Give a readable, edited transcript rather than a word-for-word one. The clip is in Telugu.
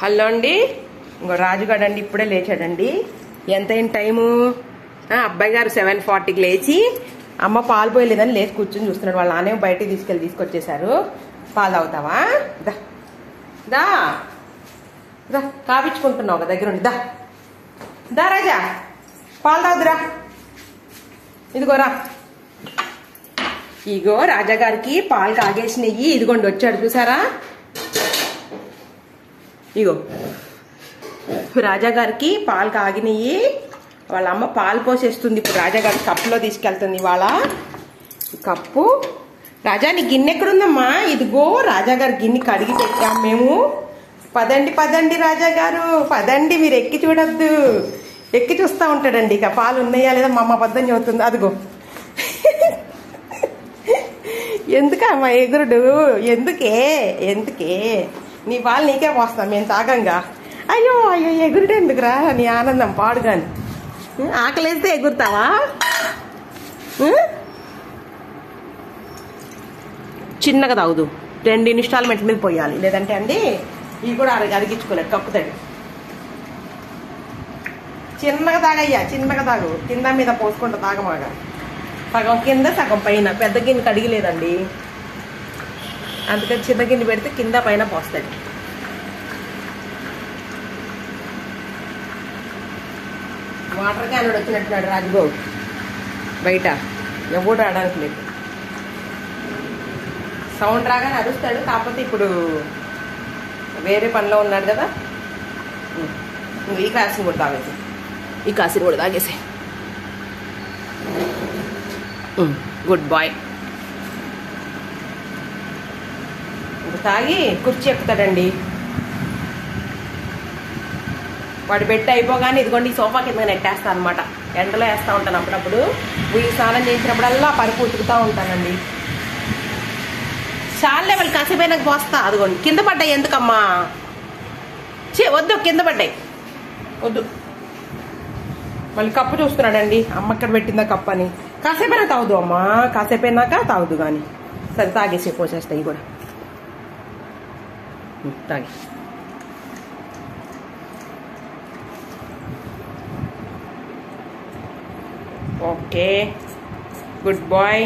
హలో అండి, ఇంకో రాజుగాడు అండి ఇప్పుడే లేచాడండి. ఎంతైన టైము? అబ్బాయి గారు 7:40కి లేచి అమ్మ పాలు పోయలేదని లేచి కూర్చొని చూస్తున్నాడు. వాళ్ళ నానేమో బయటికి తీసుకొచ్చేసారు. పాలు తాగుతావా? దా దా దా కాపించుకుంటున్నావు ఒక దగ్గర ఉండి. దా దా రాజా, పాలు తాగుదురా. ఇదిగోరా, ఇగో రాజా గారికి పాలు కాగేసినయ్యి. ఇదిగోండి వచ్చాడు, చూసారా? ఇగో రాజా గారికి పాలు కాగినయ్యి. వాళ్ళ అమ్మ పాలు పోసేస్తుంది. ఇప్పుడు రాజా గారి కప్పులో తీసుకెళ్తుంది. ఇవాళ కప్పు. రాజా నీ గిన్నె ఎక్కడుందమ్మా? ఇదిగో రాజా గారి గిన్నె కడిగి పెట్టాం మేము. పదండి పదండి రాజా గారు, పదండి. మీరు ఎక్కి చూడొద్దు, ఎక్కి చూస్తూ ఉంటాడండి. ఇక పాలు ఉన్నాయా లేదా మా అమ్మ పద్దం చెబుతుంది. అదిగో ఎందుకమ్మా ఎగురుడు? ఎందుకే ఎందుకే? నీ పాలు నీకే పోస్తాం మేము తాగంగా. అయ్యో అయ్యో ఎగురుడు ఎందుకురా? నీ ఆనందం పాడు కాని. ఆకలేస్తే ఎగురుతావా? చిన్నగా తాగుదు. 2 ఇన్స్టాల్మెంట్ మీద పోయాలి, లేదంటే అండి ఇవి కూడా అరిగించుకోలేదు. కప్పుతాడు. చిన్నగా తాగయ్యా, చిన్నగా తాగు. కింద మీద పోసుకుంటా తాగమాగా. సగం కింద సగం పైన. పెద్ద గిన్నె కడిగిలేదండి, అందుకని చిన్న గిన్నె పెడితే కింద పైన పోస్తాడు. వాటర్ క్యాన్ వచ్చినట్టున్నాడు రాజుబాబు. బయట ఎవడు రావడానికి లేదు. సౌండ్ రాగానే అరుస్తాడు. కాకపోతే ఇప్పుడు వేరే పనిలో ఉన్నాడు కదా. ఈ కాసిని కూడా తాగేసి, ఈ కాసిని కూడా తాగేసి. Good boy. తాగి కుర్చీ ఎక్కుతాడండి. వాడు పెట్టి అయిపోగానే ఇదిగోండి ఈ సోఫా కింద నెట్టేస్తాను అనమాట. ఎండలో వేస్తూ ఉంటాను అప్పుడప్పుడు. వీళ్ళు స్నానం చేసినప్పుడల్లా పరుపు ఉతుకుతూ ఉంటానండి. చాలా లెవెల్ కాసేపోయినాక పోస్తా. అదిగోండి కింద పడ్డాయి. ఎందుకమ్మా? వద్దు, కింద పడ్డాయి వద్దు. మళ్ళీ కప్పు చూస్తున్నాడండి, అమ్మ ఎక్కడ పెట్టిందా కప్పు అని. కాసేపైనా తాగుదు అమ్మా, కాసేపైనాక తాగుదు కానీ. సరే తాగేసి పోసేస్తాయి కూడా. తాగి ఓకే, గుడ్ బాయ్.